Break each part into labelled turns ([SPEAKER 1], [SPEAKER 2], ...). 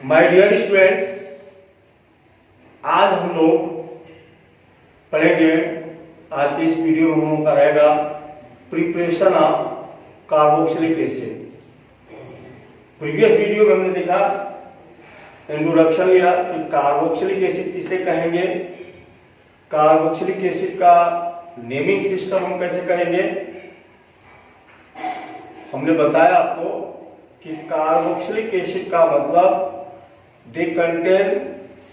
[SPEAKER 1] My dear students, आज हम लोग पढ़ेंगे। आज की इस वीडियो में हम लोग का रहेगा preparation of carboxylic acid. Previous video में हमने देखा, इंट्रोडक्शन लिया कि कार्बोक्सिलिक एसिड किसे कहेंगे, कार्बोक्सिलिक एसिड का नेमिंग सिस्टम हम कैसे करेंगे। हमने बताया आपको कि कार्बोक्सिलिक एसिड का मतलब they contain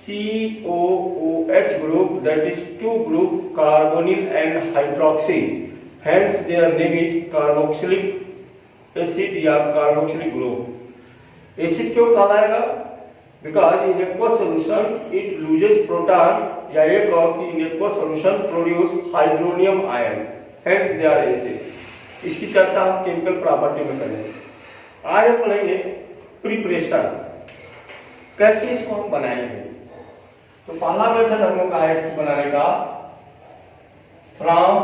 [SPEAKER 1] COOH group, that is two group carbonyl and hydroxy, hence their name is carboxylic acid या carboxylic group। एसिड क्यों कहलाएगा? because in aqueous solution it loses proton, या एक और कि in aqueous solution produce hydronium ion, hence they are acid। इसकी चर्चा हम केमिकल प्रॉपर्टी में करेंगे। आज हम पढ़ेंगे प्रिपरेशन, कैसे इसको हम बनाएंगे। तो पहला मेथड हम लोग का है इसको बनाने का, from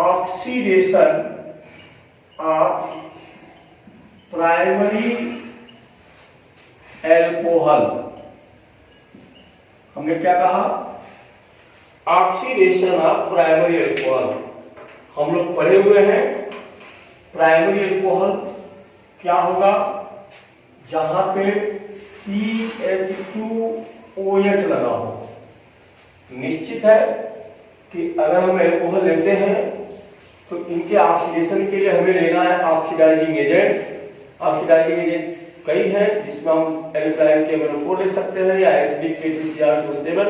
[SPEAKER 1] oxidation of primary alcohol. हमने क्या कहा? Oxidation of primary alcohol. हम लोग पढ़े हुए हैं प्राइमरी एल्कोहल क्या होगा, जहां पे CH2OH लगा हो। निश्चित है कि अगर हम एल्कोहल लेते हैं तो इनके ऑक्सीडेशन के लिए हमें लेना है ऑक्सीडाइजिंग एजेंट। ऑक्सीडाइजिंग एजेंट कई हैं, जिसमें हम एल्कालाइन KMnO4 ले सकते हैं या एसिडिक K2Cr7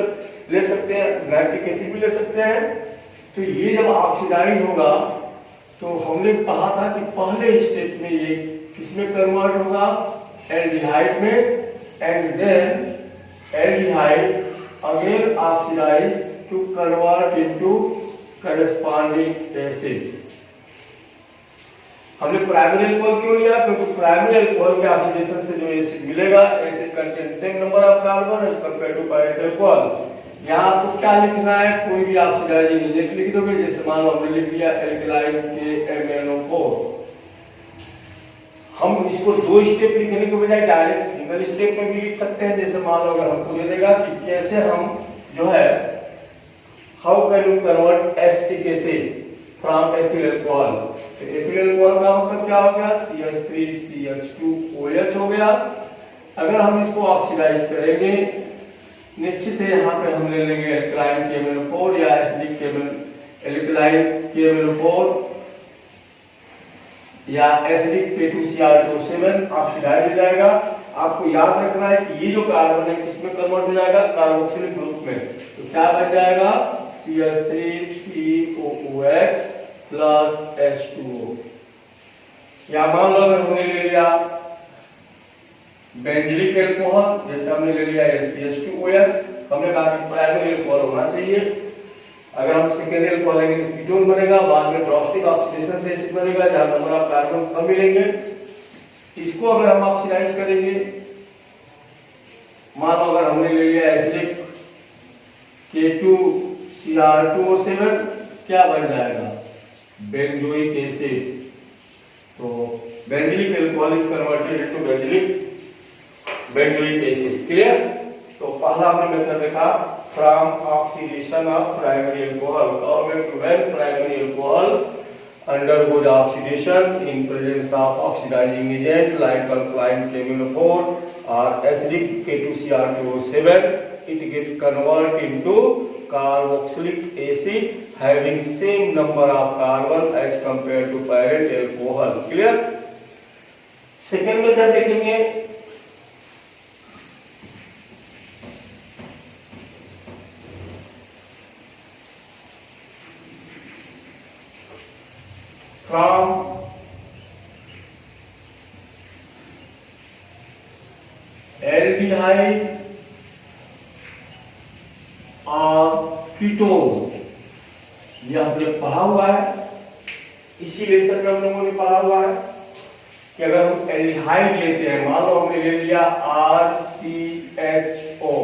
[SPEAKER 1] ले सकते हैं, नाइट्रिक एसिड भी ले सकते हैं। तो ये जब ऑक्सीडाइज होगा तो हमने कहा था कि पहले स्टेप में ये किसमें कन्वर्ट होगा, एल्डिहाइड में, and then aldehyde again oxidise to convert into corresponding acid. हमने प्राइमरी अल्कोहल क्यों लिया? क्योंकि प्राइमरी अल्कोहल के ऑक्सीडेशन से जो एसिड मिलेगा, acid contain same number of carbon as compare to parent alcohol. यहाँ आपको क्या लिखना है, कोई भी ऑक्सीडाइजिंग एजेंट लिख दोगे। जैसे मान लो हमने लिख दिया एल्कलाइन KMnO4। हम इसको दो स्टेप लिखने के बजाय डायरेक्ट सिंगल स्टेप में भी लिख सकते हैं। जैसे मान लो अगर हमको ये देगा कि कैसे हम जो है how can you convert acetic acid from ethyl alcohol. तो एथिल अल्कोहल का मतलब क्या हो गया, CH3CH2OH हो गया। अगर हम इसको ऑक्सीडाइज करेंगे, निश्चित है यहाँ पे हम ले लेंगे एल्कलाइन KMnO4 या एसिडिक एल्कलाइन KMnO4 या एसिडिक K2Cr7 ऑक्सीडाइज हो जाएगा। आपको याद रखना है कि ये जो कार्बन है किसमें कन्वर्ट हो जाएगा, कार्बोक्सिलिक ग्रुप में। तो क्या बन जाएगा, CH3COOH प्लस H2O। या मान लो अगर हमने ले लिया बेंजीलिक एल्कोहल, जैसे हमने ले लिया CH2OH, हमने कहा कि प्राइमरी एल्कोहल होना चाहिए। अगर हम सेकेंडरी एल्कोहल लेंगे तो कीटोन बनेगा, बाद में ड्रॉस्टिक ऑक्सीडेशन से एसिड बनेगा जहां नंबर ऑफ कार्बन कम मिलेंगे। इसको अगर हम ऑक्सीडाइज करेंगे, मान लो अगर हमने ले लिया एसिडिक K2Cr2O7, क्या बन जाएगा, बेंजोइक एसिड। तो benzylic alcohol is converted into benzoic acid. Clear? तो पहला हमने मेथड देखा from oxidation of primary alcohol, or when primary alcohol undergoes oxidation in presence of oxidizing agent like alkaline KMnO4 or acidic K2Cr2O7, it gets converted into carboxylic acid having same number of carbon as compared to pyrite alcohol। Clear? Second method देखेंगे, from aldehyde और ketone. ये हमने पढ़ा हुआ है, इसी lesson में हम लोगों ने पढ़ा हुआ है कि अगर हम एल्डिहाइड लेते हैं, मान लो हमने ले लिया RCHO,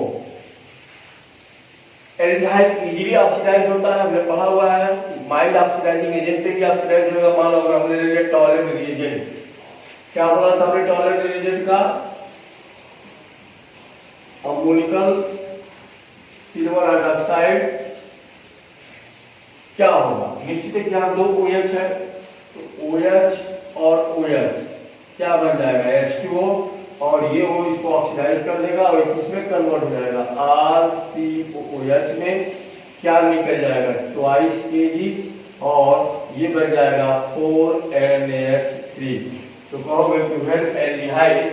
[SPEAKER 1] एल्डिहाइड इजीली ऑक्सीडाइज होता है, हमने पढ़ा हुआ है। माइल्ड ऑक्सीडाइजिंग एजेंट से भी ऑक्सीडाइज होगा। मान लो अगर हमने ले लिया टॉलेंट रिएजेंट, क्या बोला था हमने टॉलरेंट रिएजेंट का? अमोनिकल सिल्वर हाइड्रोक्साइड क्या होगा? निश्चित है कि यहाँ दो OH है, तो OH और OH क्या बन जाएगा? H2O, और ये O इसको ऑक्सीडाइज कर देगा और किसमें कन्वर्ट हो जाएगा? RCOOH में क्या निकल जाएगा? ट्वाइस Kg, और ये बन जाएगा 4NH3। तो कहोगे कि when aldehyde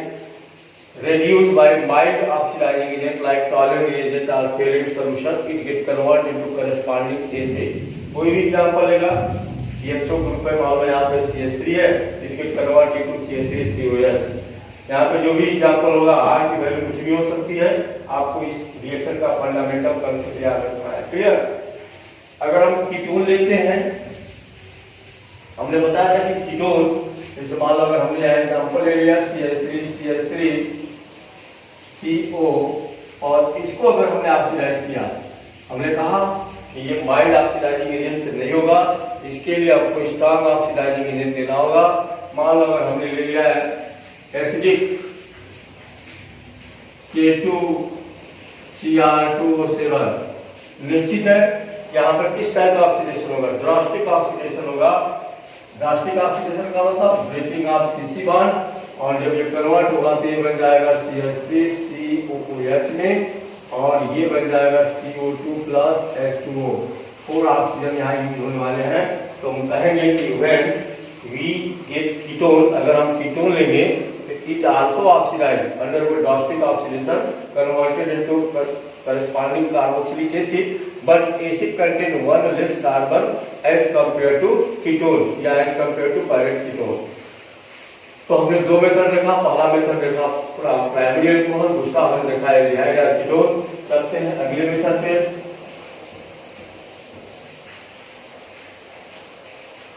[SPEAKER 1] reduced by mild oxidizing agent like toluene reagent or pyrrole solution, it get converted into corresponding acid. कोई भी एग्जांपल लेगा, CHO ग्रुप है, मान लो यहाँ पे CH3 है, it get converted into CH3COH। यहाँ पे जो भी एग्जांपल होगा R की वैल्यू कुछ भी हो सकती है, आपको इस रिएक्शन का फंडामेंटल कांसेप्ट याद रखना है। क्लियर? अगर हम कीटोन लेते हैं, हमने बताया था कि कीटोन जैसे मान लो अगर हमने एग्जांपल ले लिया CH3CO, और इसको अगर हमने ऑक्सीडाइज किया, हमने कहा कि ये माइल्ड ऑक्सीडाइजिंग एजेंट से नहीं होगा, इसके लिए आपको स्ट्रॉन्ग ऑक्सीडाइजिंग एजेंट देना होगा। मान लो अगर हमने ले लिया है एसिडिक K2Cr2O7, निश्चित है यहाँ पर किस टाइप का ऑक्सीडेशन होगा? ड्रास्टिक ऑक्सीडेशन होगा। ड्रास्टिक ऑक्सीडेशन का मतलब ब्रेकिंग ऑफ CC बॉन्ड, और जब ये कन्वर्ट होगा तो ये बन जाएगा CH3COOH में, और ये बन जाएगा CO2 प्लस H2O। 4 ऑक्सीजन यहाँ यूज होने वाले हैं। तो हम कहेंगे कि व्हेन वी गेट कीटोन, अगर हम कीटोन लेंगे तो it also oxidise undergo drastic oxidation converted into corresponding carboxylic acid, but acid contain one less carbon as compared to ketone या as compared to pyrite ketone। तो हमने दो method देखा, पहला मेथड देखा प्राइमरी एल्कोहल, दूसरा हमने देखा एल्डिहाइड या कीटोन। चलते हैं अगले मेथड पे।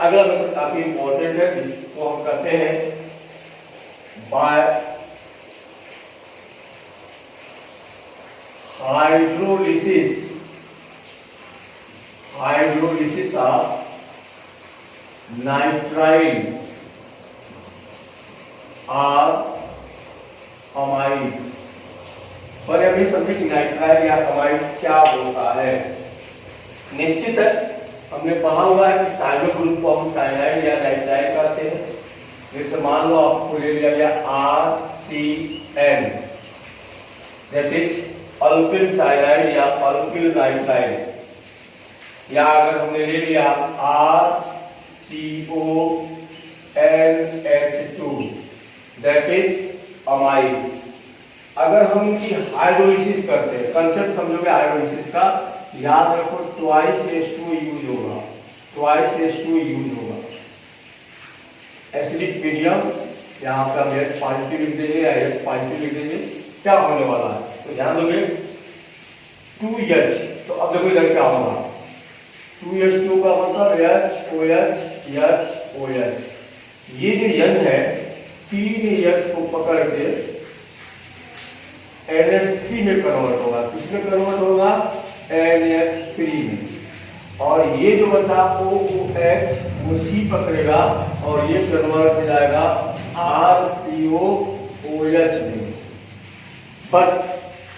[SPEAKER 1] अगला मेथड काफी इंपॉर्टेंट है, जिसको हम कहते हैं बाय हाइड्रोलिसिस ऑफ नाइट्राइल और अमाइड। पर अभी समझे कि नाइट्राइल या अमाइड क्या होता है। निश्चित है हमने पढ़ा हुआ है कि साइडो ग्रुप को हम साइनाइड या नाइट्राइल कहते हैं। जैसे मान लो आपको ले लिया गया RCN, that is alkyl cyanide या अल्किल नाइट्राइल, या अगर हमने ले लिया RCONH2, दैट इज अमाइड। अगर हम इनकी हाइड्रोलिसिस करते हैं, कंसेप्ट समझोगे हाइड्रोलिसिस का, याद रखो ट्वाइस H2 यूज होगा, ट्वाइस H2 यूज होगा। एसिडिक मीडियम यहाँ पे हम H पॉजिटिव लिख देंगे या H पॉजिटिव लिख देंगे, क्या होने वाला है तो ध्यान दोगे 2H। तो अब देखो इधर क्या होगा, 2H2 का मतलब HOH। ये जो N है 3H को पकड़ के NH3 में कन्वर्ट होगा। किसमें कन्वर्ट होगा? NH3 में। और ये जो बचा OH वो C पकड़ेगा और ये कन्वर्ट हो जाएगा RCOOH में। बट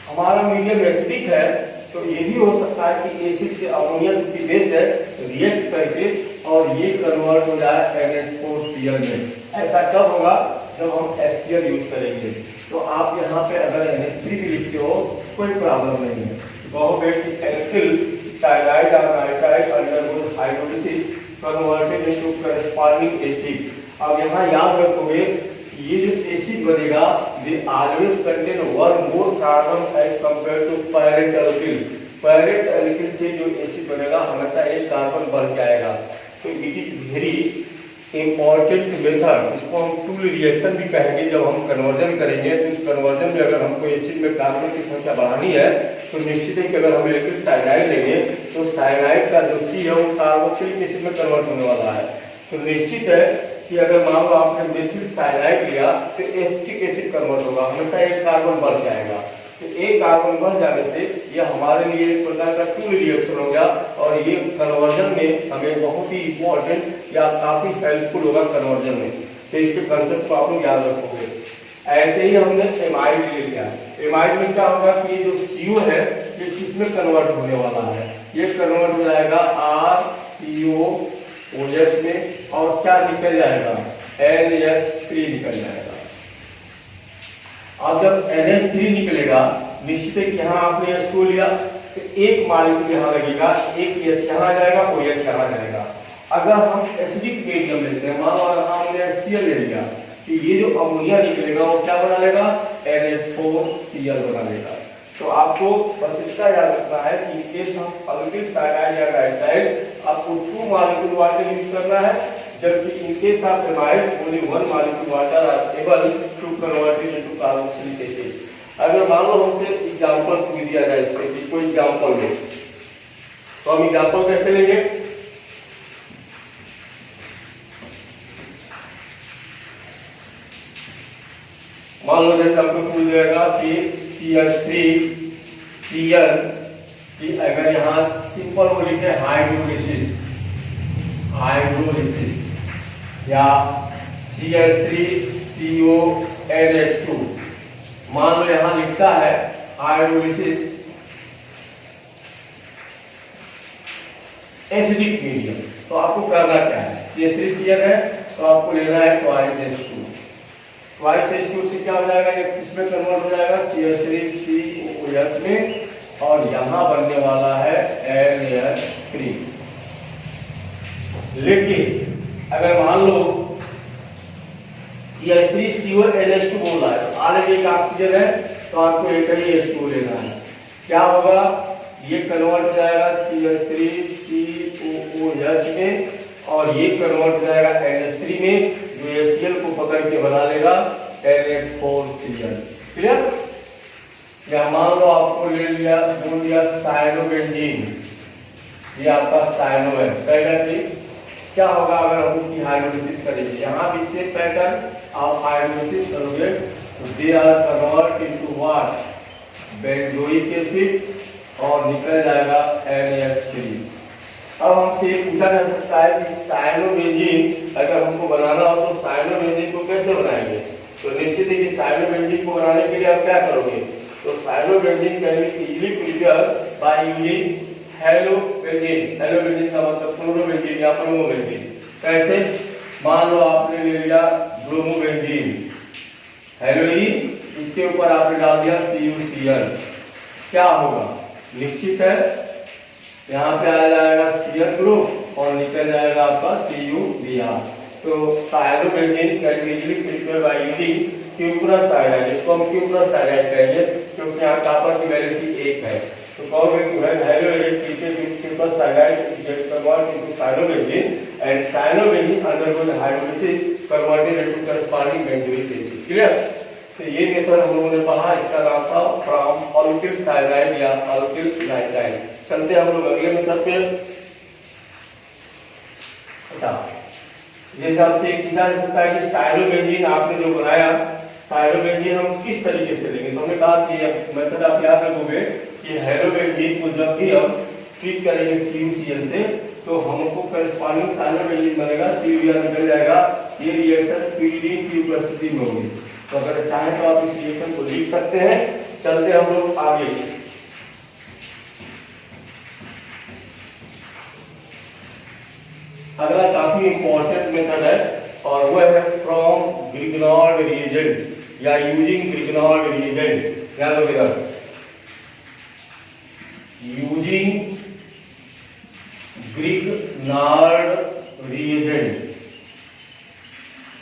[SPEAKER 1] हमारा मीडियम एसिडिक है, तो ये भी हो सकता है कि एसिड से अमोनिया की बेस है रिएक्ट करके और ये कन्वर्ट हो जाए NH4Cl में। ऐसा कब होगा? जब हम HCl यूज करेंगे। तो आप यहाँ पे अगर NH3 भी लिखते हो कोई प्रॉब्लम नहीं है। कहोगे कि एल्किल साइनाइड और nitrile undergoes hydrolysis converted into corresponding acid. अब यहाँ याद रखोगे ये जो एसिड बनेगा they always contain one more carbon as compare to parent alkyl. Parent alkyl से जो एसिड बनेगा हमेशा एक कार्बन बढ़ जाएगा। तो it is very important method, इसको हम टूल रिएक्शन भी कहेंगे। जब हम कन्वर्जन करेंगे तो इस कन्वर्जन में अगर हमको एसिड में कार्बन की संख्या बढ़ानी है तो निश्चित है कि अगर हम एल्किल साइनाइड लेंगे तो साइनाइड का जो C है वो कार्बोक्सिलिक एसिड में कन्वर्ट होने वाला है। तो निश्चित है कि अगर मान लो आपने मेथिल साइनाइड लिया तो एसिटिक एसिड कन्वर्ट होगा, हमेशा एक कार्बन बढ़ जाएगा। तो एक कार्बन बढ़ जाने से ये हमारे लिए एक प्रकार का टूल रिएक्शन हो गया और ये कन्वर्जन में हमें बहुत ही इंपॉर्टेंट या काफी हेल्पफुल होगा कन्वर्जन में। तो इसके कंसेप्ट को आप लोग याद रखोगे। ऐसे ही हमने एमाइड ले लिया। एमाइड में क्या होगा कि ये जो CO है ये किसमें कन्वर्ट होने वाला है, ये कन्वर्ट हो जाएगा RCOOH में, और क्या निकल जाएगा NH3 निकल जाएगा। अब जब NH3 निकलेगा, निश्चित है कि यहाँ आपने H2 लिया तो एक मॉलिक्यूल यहाँ लगेगा, एक H यहाँ आ जाएगा, OH यहाँ आ जाएगा। अगर हम एसिडिक मीडियम लेते हैं, मान लो हमने HCl ले लिया, तो ये जो अमोनिया निकलेगा वो क्या बना लेगा NH4Cl बना लेगा। तो आपको बस इसका याद रखना है कि केस हम अल्किल साइनाइड या डाइसाइड आपको 2 मॉलिक्यूल वाटर यूज करना है, जबकि in case of amide only 1 molecule water are able to convert it into carboxylic acid. अगर मान लो हमसे एग्जांपल पूछ दिया जाए इस पे कि कोई एग्जांपल लो, तो हम एग्जांपल कैसे लेंगे? मान लो जैसे आपको पूछ जाएगा कि CH3Cl की अगर यहाँ सिंपल वो लिखे हाइड्रोलिसिस या CH3CONH2, मान लो यहाँ लिखता है हाइड्रोलिसिस एसिडिक मीडियम, तो आपको करना क्या है? CH3Cl है तो आपको लेना है ट्वाइस H2 से क्या हो जाएगा, ये किसमें कन्वर्ट हो जाएगा CH3COOH में, और यहाँ बनने वाला है NH3। लेकिन अगर मान लो CH3CONH2 बोल रहा है, ऑलरेडी एक ऑक्सीजन है तो आपको एक ही H2 लेना है। क्या होगा, ये कन्वर्ट हो जाएगा CH3COOH में, और ये कन्वर्ट हो जाएगा NH3 में, जो HCl को पकड़ के बना लेगा NH4Cl। क्लियर? या मान लो आपको ले लिया बोल दिया साइनोबेंजीन, ये आपका साइनो है, पहला चीज क्या होगा अगर हम उसकी हाइड्रोलिसिस करेंगे, यहाँ भी सेम पैटर्न, आप हाइड्रोलिसिस करोगे तो they are convert into what benzoic acid, और निकल जाएगा NH3। अब हमसे ये पूछा जा सकता है कि साइनोबेंजीन अगर हमको बनाना हो तो साइनोबेंजीन को कैसे बनाएंगे? तो निश्चित है कि साइनोबेंजीन को बनाने के लिए आप क्या करोगे? तो cyanobenzene can be easily prepared by using halobenzene. Halobenzene का मतलब क्लोरोबेंजीन या ब्रोमोबेंजीन। कैसे? मान लो आपने ले लिया ब्रोमोबेंजीन, हेलोईन, इसके ऊपर आपने डाल दिया CuCl, क्या होगा? निश्चित है यहाँ पे आ जाएगा Cl ग्रुप और निकल जाएगा आपका CuBr। तो cyanobenzene can be easily prepared by using cuprous cyanide. इसको हम क्यूप्रस साइनाइड कहेंगे क्योंकि यहाँ कॉपर की वैलेंसी 1 है। तो कहोगे कि when haloid treated with cuprous cyanide it gets converted into cyanobenzene and cyanobenzene undergoes hydrolysis converted into corresponding benzoic acid। Clear? तो ये मेथड हम लोगों ने पढ़ा, इसका नाम था फ्रॉम अल्किल साइनाइड या अल्किल नाइट्राइड। चलते हम लोग अगले मेथड पे। अच्छा, जैसे आपसे पूछा जा सकता है कि साइनोबेंजीन आपने जो बनाया, साइनोबेंजीन हम किस तरीके से लेंगे? तो हमने कहा कि मेथड आप याद रखोगे कि हेलोबेंजीन को जब भी हम ट्रीट करेंगे CuCl से तो हमको करस्पॉन्डिंग साइनोबेंजीन बनेगा, CuBr निकल जाएगा। ये रिएक्शन pyridine की उपस्थिति में होगी। तो अगर चाहे तो आप इस रिएक्शन को लिख सकते हैं। चलते हम लोग आगे। अगला काफी इंपॉर्टेंट मेथड है और वो है फ्रॉम ग्रिग्नॉर्ड रिएजेंट या यूजिंग ग्रिग्नॉर्ड रिएजेंट। याद रखिएगा, यूजिंग ग्रिग्नॉर्ड रिएजेंट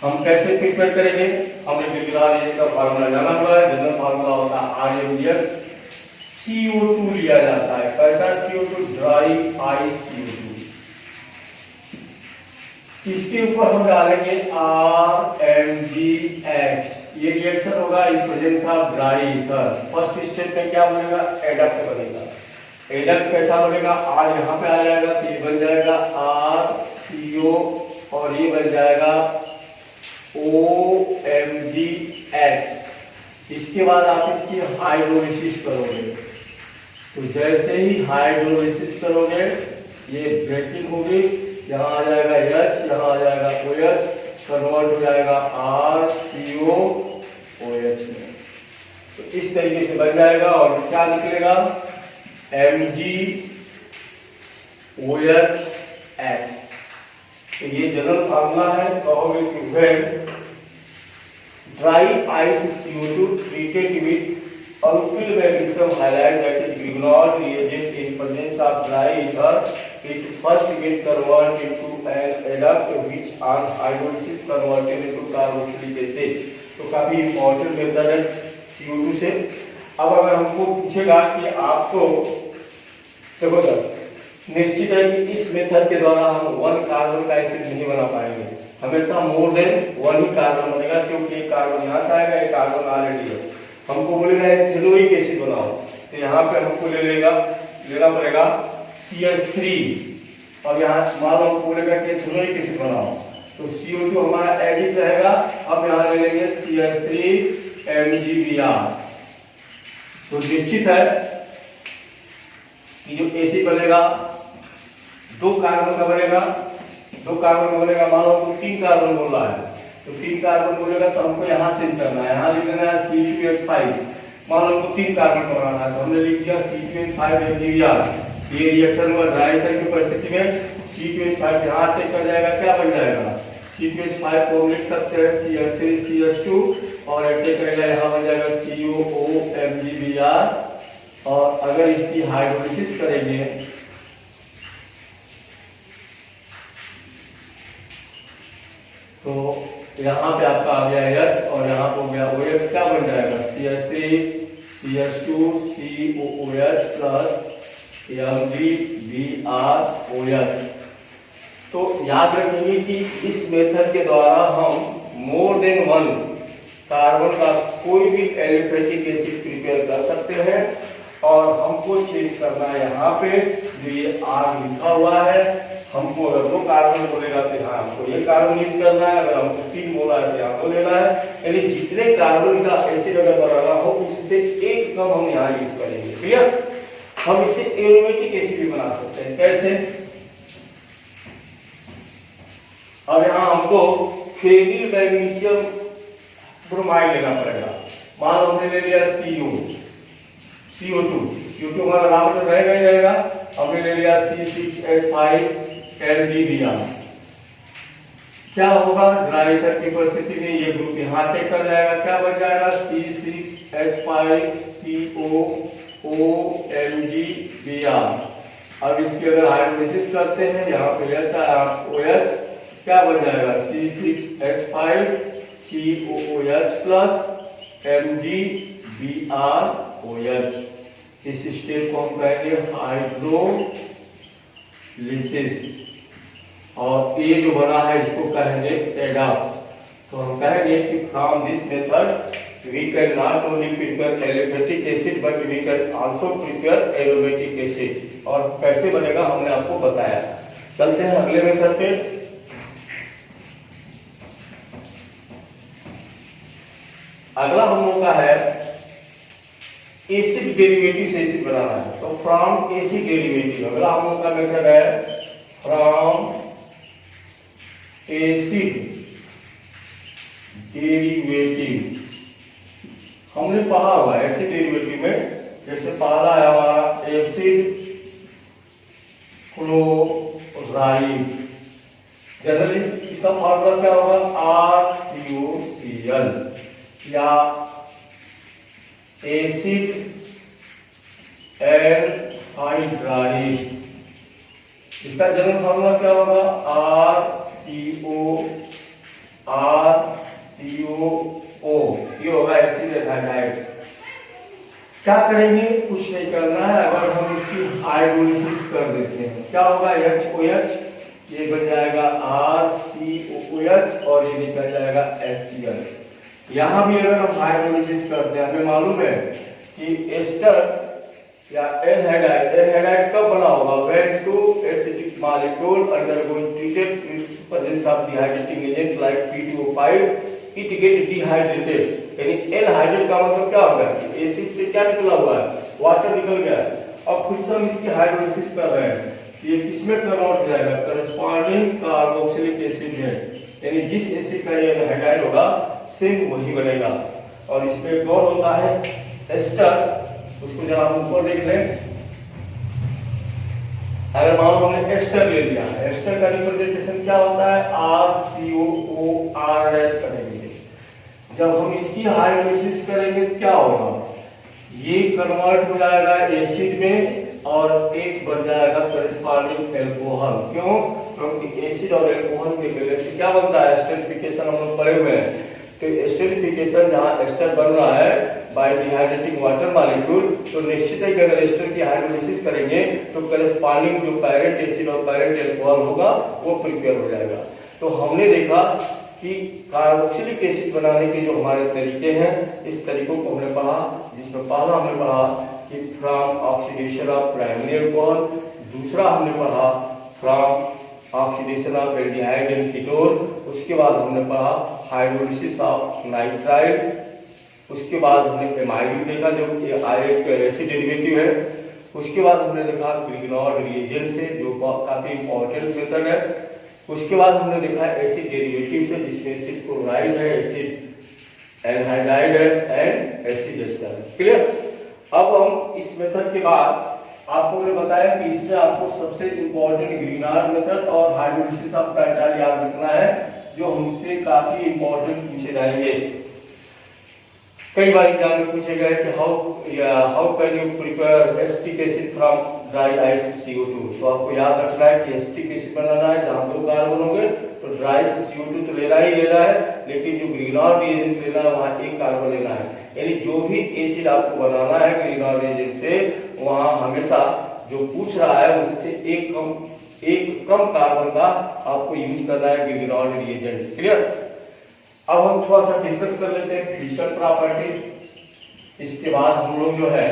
[SPEAKER 1] हम कैसे प्रिपेयर करेंगे? हमने ग्रिग्नॉर्ड रिएजेंट का फार्मूला जाना हुआ है। जनरल फार्मूला होता है RmDX। CO2 लिया जाता है, कैसा CO2? Dry ice CO2। इसके ऊपर हम डालेंगे RmGX। ये रिएक्शन होगा in presence of dry ether. First step में क्या बनेगा? एडक्ट बनेगा। एडक्ट कैसा बनेगा? R यहाँ पे आ जाएगा तो ये बन जाएगा RCO और ये बन जाएगा OMGX। इसके बाद आप इसकी हाइड्रोलिसिस करोगे। तो जैसे ही हाइड्रोलिसिस करोगे ये ब्रेकिंग होगी, यहाँ आ जाएगा H, यहाँ आ जाएगा OH कन्वर्ट हो जाएगा RCOOH में। तो इस तरीके से बन जाएगा और क्या निकलेगा MgOH। तो ये जनरल फार्मूला है। कहोगे कि when dry ice CO2 treated with alkyl magnesium halide that is Grignard reagent in presence of dry ether, it first gets converted into an adduct which on hydrolysis converted into carboxylic acid। तो काफी important method है CO2 से। अब अगर हमको पूछेगा कि आपको देखो सर, निश्चित है कि इस मेथड के द्वारा हम 1 कार्बन का एसिड नहीं बना पाएंगे, हमेशा मोर देन 1 ही कार्बन बनेगा, क्योंकि एक कार्बन यहाँ से आएगा, एक कार्बन ऑलरेडी है। हमको बोलेगा एथेनोइक एसिड बनाओ, तो यहाँ पे हमको लेना पड़ेगा CH3 और यहाँ मान लो बोलेगा कि एथेनोइक एसिड बनाओ, तो CO2 हमारा एडिट रहेगा। अब यहाँ ले लेंगे CH3 MgBr। तो निश्चित है कि जो एसिड बनेगा 2 कार्बन का बनेगा, मान लो 3 कार्बन बोल रहा है, तो 3 कार्बन बोलेगा तो हमको यहाँ चेंज करना है, यहाँ लिख देना है C2H5। मान लो 3 कार्बन का बनाना है तो हमने लिख दिया C2H5 MgBr। ये रिएक्शन हुआ ड्राई ईथर की परिस्थिति में C2H5 यहाँ अटैक कर जाएगा, क्या बन जाएगा C2H5 को लिख सकते हैं CH3CH2 और अटैक करेगा, यहाँ बन जाएगा COOMgBr। और अगर इसकी हाइड्रोलिसिस करेंगे तो यहाँ पे आपका आ गया H और यहाँ पे हो गया OH, क्या बन जाएगा CH3CH2COOH प्लस MgBrOH। तो याद रखेंगे कि इस मेथड के द्वारा हम मोर देन 1 कार्बन का कोई भी एलिफेटिक एसिड प्रिपेयर कर सकते हैं। और हमको चेंज करना है यहाँ पे जो ये R लिखा हुआ है, हमको अगर 2 कार्बन बोलेगा तो यहाँ हमको ये कार्बन यूज करना है, अगर हमको 3 बोला है तो यहाँ को लेना है। यानी जितने कार्बन का एसिड अगर बनाना हो उससे एक कम हम यहाँ यूज करेंगे। क्लियर? हम इसे एरोमेटिक एसिड भी बना सकते हैं। कैसे? अब यहाँ हमको फेनिल मैग्नीशियम ब्रोमाइड लेना पड़ेगा। मान लो हमने ले लिया CO2 हमारा राउंड रहेगा ही रहेगा। हमने ले लिया C6H5 MgBr। क्या होगा ड्राई ईथर की परिस्थिति में ये ग्रुप यहाँ अटैक कर जाएगा, क्या बन जाएगा C6H5COOMgBr। अब इसकी अगर हाइड्रोलिसिस करते हैं यहाँ पे OH, क्या बन जाएगा C6H5COOH प्लस MgBrOH। इस स्टेप को हम कहेंगे हाइड्रोलिसिस। और ये जो बना है इसको कहेंगे एडॉप्ट। तो हम कहेंगे कि from this method we can not only prepare aliphatic acid but we can also prepare aromatic acid. और कैसे बनेगा हमने आपको बताया। चलते हैं अगले मेथड पे। अगला हम लोग का है एसिड डेरिवेटिव से एसिड बनाना है। तो फ्रॉम एसिड डेरिवेटिव अगला हम लोग का मेथड है फ्रॉम एसिड डेरिवेटिव। हमने पढ़ा हुआ है एसिड डेरिवेटिव में, जैसे पहला है हमारा एसिड क्लोराइड। जनरली इसका फॉर्मूला क्या होगा RCOCl या एसिड एनहाइड्राइड। इसका जनरल फॉर्मूला क्या होगा RCO। ये होगा एसिड एनहाइड्राइड। क्या करेंगे? कुछ नहीं करना है। अगर हम इसकी हाइड्रोलिसिस कर देते हैं क्या होगा HOH, ये बन जाएगा RCOOH और ये निकल जाएगा HCl। यहाँ भी अगर हम हाइड्रोलिसिस करते हैं हमें मालूम है कि एस्टर या एनहाइड्राइड कब बना होगा when two acidic molecule undergoing treated with presence of dehydrating agent like P2O5 it get dehydrated। यानी एनहाइड्रेट का मतलब क्या होगा एसिड से क्या निकला हुआ है वाटर निकल गया है। अब कुछ हम इसकी हाइड्रोलिसिस कर रहे हैं, ये किसमें कन्वर्ट हो जाएगा करस्पॉन्डिंग कार्बोक्सिलिक एसिड में। यानी जिस एसिड का ये हाइड्राइड होगा सेम वही बनेगा। और इसमें एक और होता है एस्टर, उसको जरा हम ऊपर देख लें। अगर मान लो हमने एस्टर ले लिया, एस्टर का रिप्रेजेंटेशन क्या होता है, RCOOR करेंगे। जब हम इसकी हाइड्रोलिसिस करेंगे क्या होगा, ये कन्वर्ट हो जाएगा एसिड में और एक बन जाएगा करेस्पॉन्डिंग एल्कोहल। क्यों? क्योंकि एसिड और एल्कोहल के मिलने से क्या बनता है, एस्टरिफिकेशन हम लोग पढ़े हुए हैं। तो एस्टरिफिकेशन जहां एस्टर बन रहा है बाय डिहाइड्रेटिंग वाटर मॉलिक्यूल, तो निश्चित है कि अगर एस्टर की हाइड्रोलिसिस करेंगे तो करेस्पॉन्डिंग जो पैरेंट एसिड और पैरेंट एल्कोहल होगा वो प्रिपेयर हो जाएगा। तो हमने देखा कि कार्बोक्सिलिक एसिड बनाने के जो हमारे तरीके हैं, इस तरीकों को हमने पढ़ा, जिसमें पहला हमने पढ़ा कि from oxidation of primary alcohol, दूसरा हमने पढ़ा from oxidation of aldehyde and ketone, उसके बाद हमने पढ़ा हाइड्रोलिसिस ऑफ नाइट्राइल, उसके बाद हमने एमाइड देखा जो एसिड डेरिवेटिव है, उसके बाद हमने देखा ग्रिग्नॉर्ड रिएजेंट से जो काफी इंपॉर्टेंट मेथड है, उसके बाद हमने देखा एसिड डेरिवेटिव से जिसमें एसिड क्लोराइड है, एसिड एनहाइड्राइड है एंड एसिड एस्टर है। क्लियर? अब हम इस मेथड के बाद आपको मैंने बताया कि इसमें आपको सबसे इंपॉर्टेंट ग्रिग्नॉर्ड मेथड और हाइड्रोलिसिस ऑफ नाइट्राइल याद रखना है, जो हमसे काफी इंपॉर्टेंट पूछे जाएंगे। कई बार एग्जाम में पूछे गए कि how can you prepare acetic acid from dry ice CO2। तो आपको याद रखना है कि एसिटिक एसिड बनाना है जहां दो कार्बन होंगे तो ड्राई से CO2 तो लेना ही लेना है, लेकिन जो ग्रिग्नॉर्ड रिएजेंट लेना है वहां एक कार्बन लेना है। यानी जो भी एसिड आपको बनाना है ग्रिग्नॉर्ड रिएजेंट से, वहां हमेशा जो पूछ रहा है उससे एक कम कार्बन का आपको यूज करना है ग्रिग्नॉर्ड रिएजेंट। क्लियर? अब हम थोड़ा सा डिस्कस कर लेते हैं फिजिकल प्रॉपर्टी, इसके बाद हम लोग जो है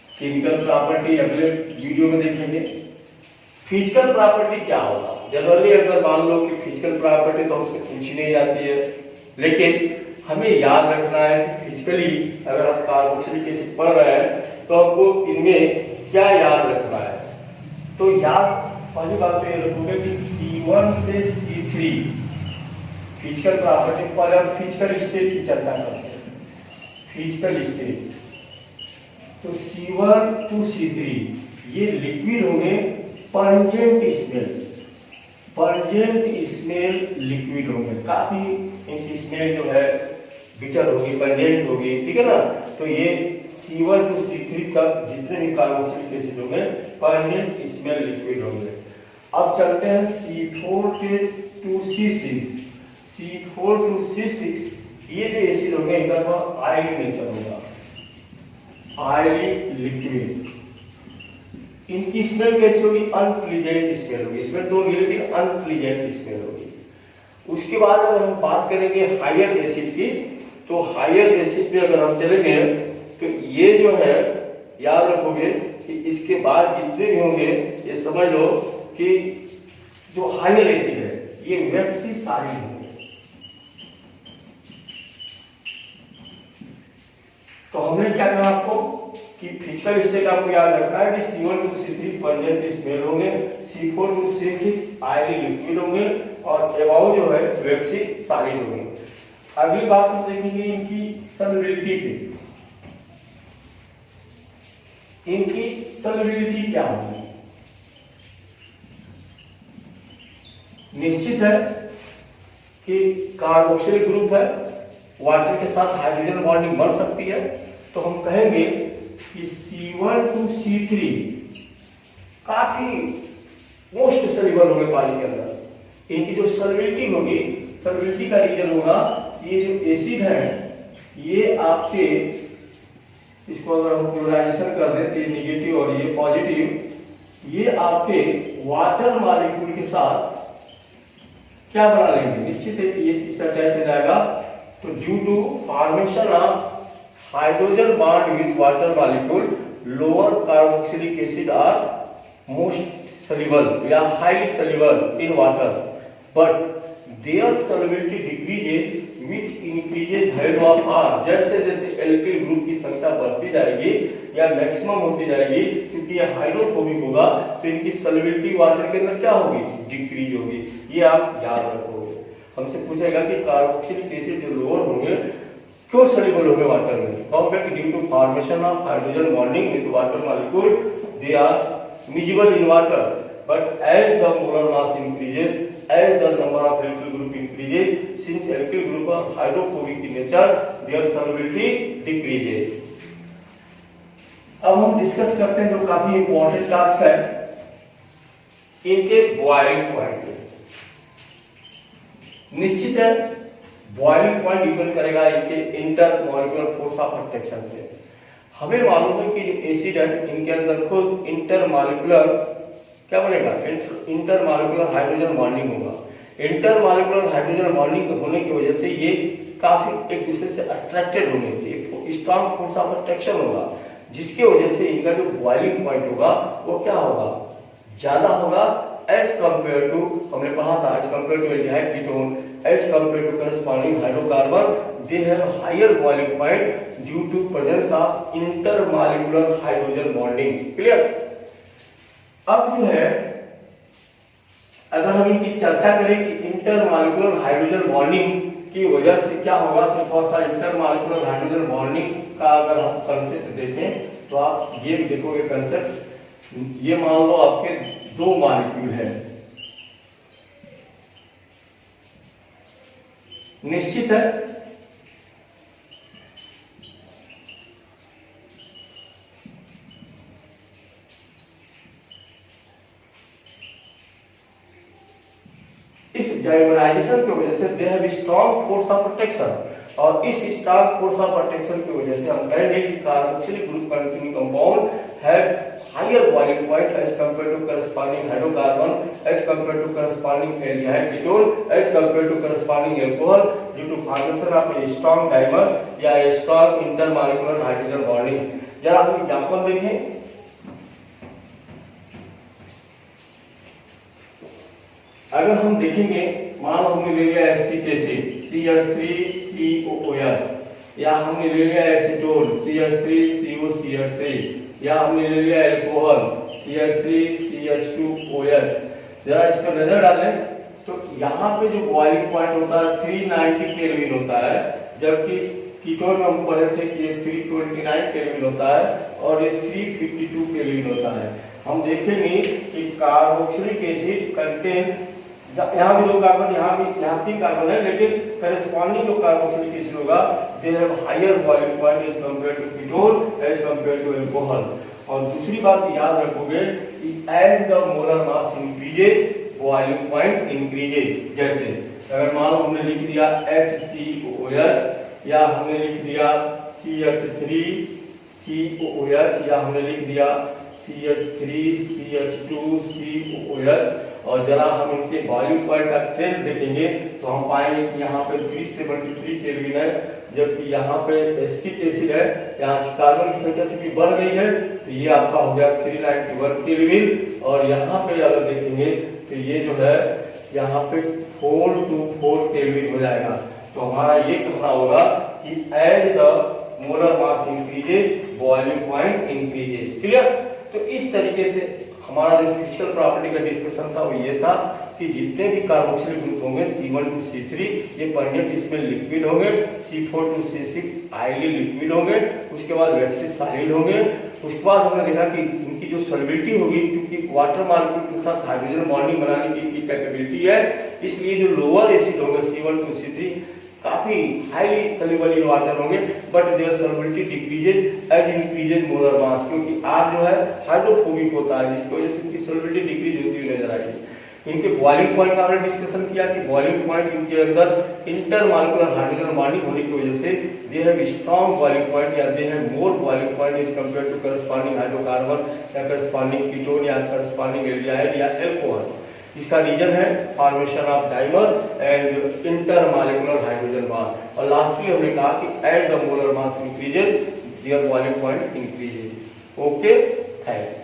[SPEAKER 1] केमिकल प्रॉपर्टी अगले वीडियो में देखेंगे। फिजिकल प्रॉपर्टी क्या होगा, जनरली अगर मान लो कि फिजिकल प्रॉपर्टी तो हमसे पूछी नहीं जाती है, लेकिन हमें याद रखना है कि फिजिकली अगर हम कार्बोक्सिलिक एसिड पढ़ रहे हैं तो हमको इनमें क्या याद रखना है। तो याद पहली बात तो ये रखोगे कि C1 से C3 फिजिकल प्रॉपर्टी पर हम फिजिकल स्टेट की चर्चा करते हैं। फिजिकल स्टेट तो C1 to C3 ये लिक्विड होंगे, पंजेंट स्मेल लिक्विड होंगे, काफी इनकी स्मेल जो है बिटर होगी, पंजेंट होगी, ठीक है ना। तो ये C1 to C3 तक जितने भी कार्बोक्सिलिक एसिड होंगे पंजेंट स्मेल लिक्विड होंगे। अब चलते हैं C4 to C6। C4 to C6 ये जो एसिड होंगे इनका थोड़ा ऑयली नेचर होगा, ऑयली लिक्विड। इनकी स्मेल कैसी होगी, अनप्लीजेंट स्मेल होगी, इसमें तो होगी लेकिन अनप्लीजेंट स्मेल होगी। उसके बाद अगर हम बात करेंगे हायर एसिड की, तो हायर एसिड में अगर हम चलेंगे तो ये जो है याद रखोगे कि इसके बाद जितने भी होंगे ये समझ लो कि जो हायर एसिड है ये वैक्सीसाइड होंगे। तो हमने क्या कहा आपको कि फिजिकल स्टेट आपको याद रखना है कि C1 to C3 pungent smell होंगे, C4 to C6 oily liquid होंगे और एबाउ जो है वैक्सीसाइड होंगे। अगली बात हम देखेंगे इनकी सॉल्युबिलिटी पे। इनकी सॉल्युबिलिटी क्या होगी, निश्चित है कि कार्बोक्सिलिक ग्रुप है, वाटर के साथ हाइड्रोजन बॉन्डिंग बन सकती है, तो हम कहेंगे कि C1 to C3 काफी मोस्ट सॉल्युबल होंगे पानी के अंदर। इनकी जो सॉल्युबिलिटी होगी, सॉल्युबिलिटी का रीजन होगा ये जो एसिड है ये आपके, इसको अगर हम क्लोराइजेशन कर दें तो ये नेगेटिव और ये पॉजिटिव, ये आपके वाटर मॉलिक्यूल के साथ क्या बना लेंगे, निश्चित है कि ये इससे अटैच हो जाएगा। तो due to formation of hydrogen bond with water molecule, lower carboxylic acid are most soluble या highly soluble in water, but their solubility decreases with increased value of R। जैसे जैसे एल्किल ग्रुप की संख्या बढ़ती जाएगी या मैक्सिमम होती जाएगी, क्योंकि ये हाइड्रोफोबिक होगा तो इनकी सॉल्युबिलिटी वाटर के अंदर क्या होगी, डिक्रीज होगी। ये आप याद रखोगे। हमसे पूछेगा कि कार्बोक्सिलिक एसिड जो लोअर होंगे क्यों सॉल्युबल होंगे वाटर में, compact due to formation of hydrogen bonding with water molecule they are miscible in water, but as the molar mass increases, as the number of electron group increases, since electron group are hydrophobic in nature, their solubility decreases. अब हम discuss करते हैं जो काफी important task है इनके boiling point. निश्चित है बॉइलिंग पॉइंट डिपेंड करेगा इनके inter molecular force of attraction पे। हमें मालूम है कि जो एसिड है इनके अंदर खुद इंटर मॉलिक्यूलर क्या बनेगा, इंटर मॉलिक्यूलर हाइड्रोजन बॉन्डिंग होगा। इंटर मॉलिक्यूलर हाइड्रोजन बॉन्डिंग होने की वजह से ये काफी एक दूसरे से अट्रैक्टेड होंगे, एक स्ट्रॉन्ग फोर्स ऑफ अट्रैक्शन होगा, जिसकी वजह से इनका जो बॉइलिंग पॉइंट होगा वो क्या होगा, ज्यादा होगा एज कंपेयर टू, हमने पढ़ा था as compare to aldehyde ketone, as compare to corresponding hydrocarbon, they have higher boiling point due to presence of inter molecular hydrogen bonding. Clear. अब जो है अगर हम इनकी चर्चा करें कि इंटर मॉलिक्यूलर हाइड्रोजन बॉन्डिंग की वजह से क्या होगा, तो थोड़ा सा इंटर मॉलिक्यूलर हाइड्रोजन बॉन्डिंग का अगर हम कंसेप्ट देखें तो आप ये भी देखोगे कंसेप्ट, ये मान लो आपके दो मॉलिक्यूल है, निश्चित है इस डायमराइजेशन की वजह से they have strong force of protection, और इस स्ट्रॉन्ग फोर्स ऑफ प्रोटेक्शन की वजह से हम कहेंगे कि carboxylic group containing compound have higher boiling point as compare to corresponding hydrocarbon, as compare to corresponding aldehyde ketone, as compare to corresponding alcohol due to formation of a strong dimer या a strong intermolecular hydrogen bonding. जरा आप example देखें, अगर हम देखेंगे मान लो हमने ले लिया एसिटिक एसिड CH3COOH, या हमने ले लिया एसीटोन CH3COCH3, या हमने ले लिया अल्कोहल CH3CH2OH। जरा इस पर नजर डालें तो यहाँ पे जो बॉइलिंग पॉइंट होता है 390 केल्विन होता है, जबकि कीटोन में हम पढ़े थे कि ये 329 केल्विन होता है और ये 352 केल्विन होता है। हम देखेंगे कि कार्बोक्सिलिक एसिड कंटेन, यहाँ भी दो कार्बन, यहाँ तीन कार्बन है, लेकिन करेस्पॉन्डिंग जो कार्बोक्सिलिक एसिड होगा they have higher boiling point as compare to ketone, as compare to alcohol. और दूसरी बात याद रखोगे कि as the molar mass increases boiling point increases. जैसे अगर मान लो हमने लिख दिया HCOOH, या हमने लिख दिया CH3COOH, या हमने लिख दिया CH3CH2COOH, और जरा हम इनके बॉइलिंग पॉइंट का ट्रेंड देखेंगे तो हम पाएंगे कि यहाँ पे 373 केल्विन है, जबकि यहाँ पे एसिटिक एसिड है, यहाँ कार्बन की संख्या चूंकि बढ़ गई है तो ये आपका हो गया 391 केल्विन, और यहाँ पे अगर देखेंगे तो ये जो है यहाँ पे 424 केल्विन हो जाएगा। तो हमारा ये कहना होगा कि as the molar mass increases boiling point increases. Clear. तो इस तरीके से हमारा जो फिजिकल प्रॉपर्टी का डिस्कशन था वो ये था कि जितने भी कार्बोक्सिलिक ग्रुप होंगे C1 to C3 ये परमेनेंट इसमें लिक्विड होंगे, C4 to C6 highly liquid होंगे, उसके बाद वैक्सिस सॉलिड होंगे। उसके बाद हमने देखा कि इनकी जो सॉल्युबिलिटी होगी, क्योंकि वाटर मॉलिक्यूल के साथ हाइड्रोजन बॉन्डिंग बनाने की इनकी कैपेबिलिटी है, इसलिए जो लोअर एसिड होंगे C1 to C3 काफी हाईली सॉल्युबल इन वाटर होंगे, but their solubility decreases as increases molar mass, क्योंकि R जो है हाइड्रोफोबिक होता है, जिसकी वजह से इनकी सॉल्युबिलिटी डिक्रीज होती हुई नजर आएगी। इनके बॉइलिंग पॉइंट का हमने डिस्कशन किया कि बॉइलिंग पॉइंट इनके अंदर इंटरमॉलिक्यूलर हाइड्रोजन बॉन्डिंग होने की वजह से they have strong boiling point, या they have more boiling point as compare to corresponding hydrocarbon, या करस्पॉन्डिंग कीटोन, या करस्पॉन्डिंग एल्डिहाइड या अल्कोहल। इसका रीजन है formation of dimer and intermolecular hydrogen bond. और लास्टली हमने कहा कि as the molar mass increases their boiling point increases. Okay, thanks.